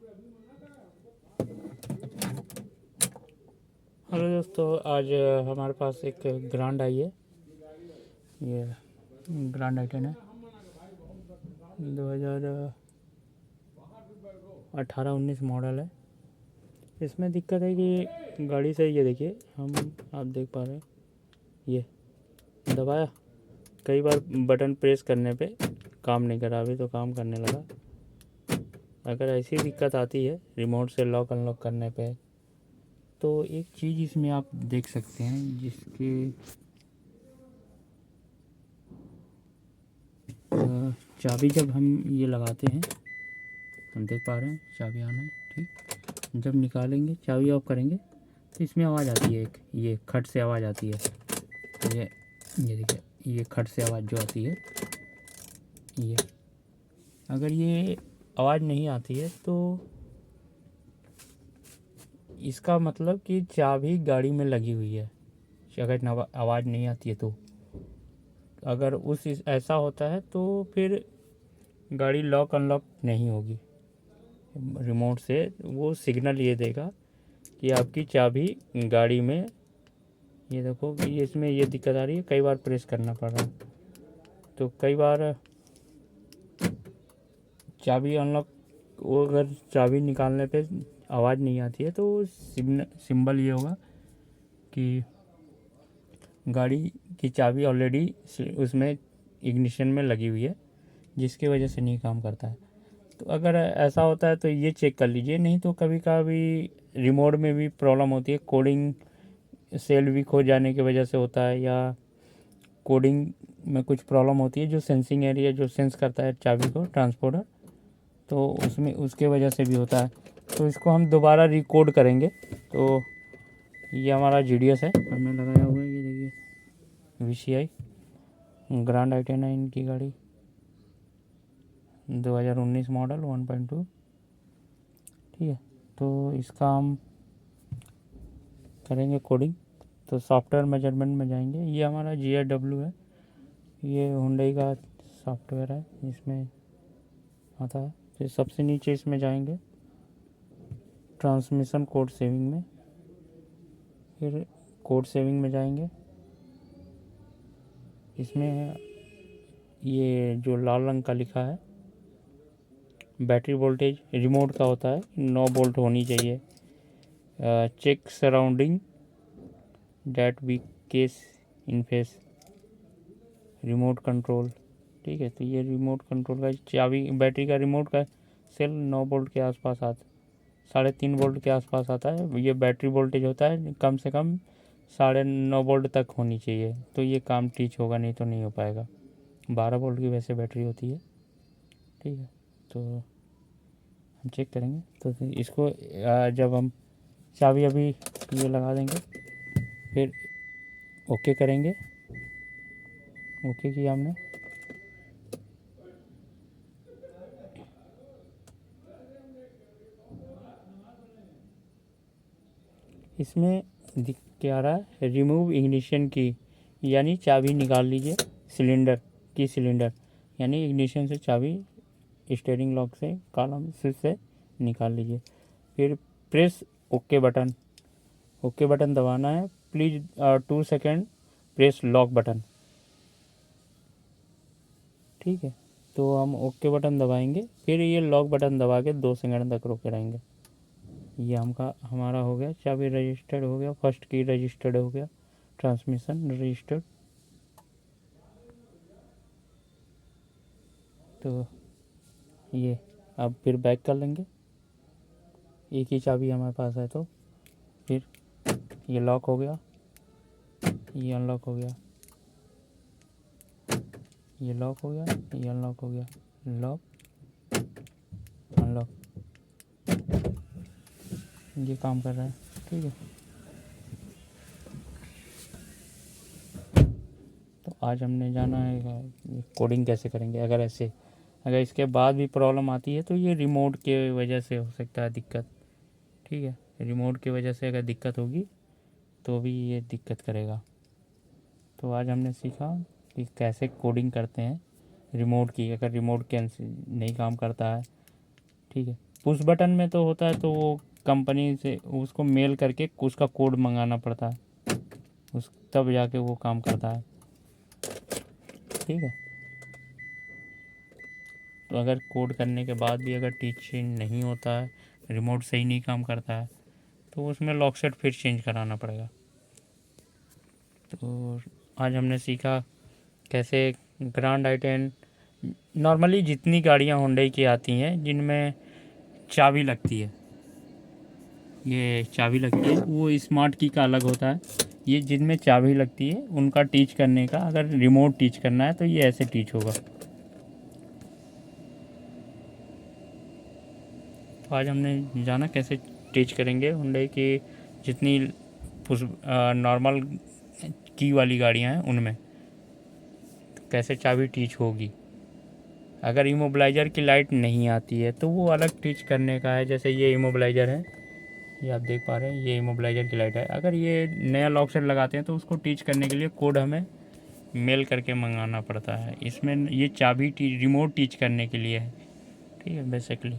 Hello दोस्तों, आज हमारे पास एक ग्रैंड आई है। ये ग्रैंड आई 10 है, 2018-19 मॉडल है। इसमें दिक्कत है कि गाड़ी से, ये देखिए, आप देख पा रहे हैं, ये दबाया, कई बार बटन प्रेस करने पे काम नहीं करा, अभी तो काम करने लगा। अगर ऐसी दिक्कत आती है रिमोट से लॉक अनलॉक करने पे, तो एक चीज़ इसमें आप देख सकते हैं, जिसकी चाबी जब हम ये लगाते हैं, हम देख पा रहे हैं चाबी आना है, ठीक। जब निकालेंगे, चाबी ऑफ करेंगे, तो इसमें आवाज़ आती है, एक ये खट से आवाज़ आती है। ये देखिए, ये खट से आवाज़ जो आती है, ये अगर ये आवाज़ नहीं आती है तो इसका मतलब कि चाबी गाड़ी में लगी हुई है। अगर आवाज़ नहीं आती है तो, अगर ऐसा होता है तो फिर गाड़ी लॉक अनलॉक नहीं होगी। रिमोट से वो सिग्नल ये देगा कि आपकी चाबी गाड़ी में, ये देखो कि इसमें ये दिक्कत आ रही है, कई बार प्रेस करना पड़ रहा है। तो कई बार चाबी अनलॉक, वो अगर चाबी निकालने पे आवाज़ नहीं आती है तो सिंबल ये होगा कि गाड़ी की चाबी ऑलरेडी उसमें इग्निशन में लगी हुई है, जिसकी वजह से नहीं काम करता है। तो अगर ऐसा होता है तो ये चेक कर लीजिए। नहीं तो कभी कभी रिमोट में भी प्रॉब्लम होती है, कोडिंग सेल वीक हो जाने की वजह से होता है, या कोडिंग में कुछ प्रॉब्लम होती है, जो सेंसिंग एरिया जो सेंस करता है चाबी को, ट्रांसपोर्टर, तो उसमें उसके वजह से भी होता है। तो इसको हम दोबारा रिकोड करेंगे। तो ये हमारा GDS है, हमने लगाया हुआ है, ये देखिए VCI ग्रैंड आई 10 है इनकी गाड़ी, 2019 मॉडल 1.2, ठीक है। तो इसका हम करेंगे कोडिंग। तो सॉफ्टवेयर मेजरमेंट में जाएंगे, ये हमारा GRW है, ये हुंडई का सॉफ्टवेयर है, इसमें आता है। फिर सबसे नीचे इसमें जाएंगे ट्रांसमिशन कोड सेविंग में, फिर कोड सेविंग में जाएंगे। इसमें ये जो लाल रंग का लिखा है, बैटरी वोल्टेज रिमोट का होता है 9 वोल्ट होनी चाहिए। Check surrounding that be case in face remote control, ठीक है। तो ये रिमोट कंट्रोल का चाबी, बैटरी का रिमोट का सेल 9 वोल्ट के आसपास 3.5 वोल्ट के आसपास आता है। ये बैटरी वोल्टेज होता है, कम से कम 9.5 वोल्ट तक होनी चाहिए, तो ये काम टीच होगा, नहीं तो नहीं हो पाएगा। 12 वोल्ट की वैसे बैटरी होती है, ठीक है। तो हम चेक करेंगे। तो इसको जब हम चाबी अभी ये लगा देंगे, फिर ओके करेंगे। ओके किया हमने, इसमें दिख क्या रहा है, रिमूव इग्निशन की, यानी चाबी निकाल लीजिए सिलेंडर, यानी इग्निशन से चाबी स्टीयरिंग लॉक से, कॉलम स्विच से निकाल लीजिए। फिर प्रेस ओके बटन दबाना है। Please 2 second press lock button, ठीक है। तो हम ओके बटन दबाएंगे, फिर ये लॉक बटन दबा के 2 सेकेंड तक रोके रहेंगे। ये हमारा हो गया, चाबी रजिस्टर्ड हो गया, फर्स्ट की रजिस्टर्ड हो गया, ट्रांसमिशन रजिस्टर्ड। तो ये अब फिर बैक कर लेंगे, एक ही चाबी हमारे पास है। तो फिर ये लॉक हो गया, ये अनलॉक हो गया, ये लॉक हो गया, ये अनलॉक हो गया, लॉक अनलॉक, ये काम कर रहा है, ठीक है। तो आज हमने जाना है कोडिंग कैसे करेंगे। अगर इसके बाद भी प्रॉब्लम आती है तो ये रिमोट के वजह से हो सकता है दिक्कत, ठीक है। रिमोट की वजह से अगर दिक्कत होगी तो भी ये दिक्कत करेगा। तो आज हमने सीखा कि कैसे कोडिंग करते हैं रिमोट की, अगर रिमोट कैंसिल नहीं काम करता है, ठीक है। पुश बटन में तो होता है, तो वो कंपनी से उसको मेल करके उसका कोड मंगाना पड़ता है, उस तब जाके वो काम करता है। ठीक है, तो अगर कोड करने के बाद भी अगर टीचिंग नहीं होता है, रिमोट सही नहीं काम करता है, तो उसमें लॉक सेट फिर चेंज कराना पड़ेगा। तो आज हमने सीखा कैसे ग्रैंड आई10, नॉर्मली जितनी गाड़ियाँ होंडा की आती हैं जिनमें चाबी लगती है, ये चाबी लगती है, वो स्मार्ट की का अलग होता है। ये जिनमें चाबी लगती है उनका टीच करने का, अगर रिमोट टीच करना है तो ये ऐसे टीच होगा। तो आज हमने जाना कैसे टीच करेंगे हुंडई की जितनी नॉर्मल की वाली गाड़ियाँ हैं उनमें, तो कैसे चाबी टीच होगी। अगर इमोबलाइज़र की लाइट नहीं आती है तो वो अलग टीच करने का है। जैसे ये इमोबलाइज़र है, ये आप देख पा रहे हैं, ये इमोबलाइज़र की लाइट है। अगर ये नया लॉक सेट लगाते हैं तो उसको टीच करने के लिए कोड हमें मेल करके मंगाना पड़ता है। इसमें ये चाबी रिमोट टीच करने के लिए है। ठीक है, बेसिकली।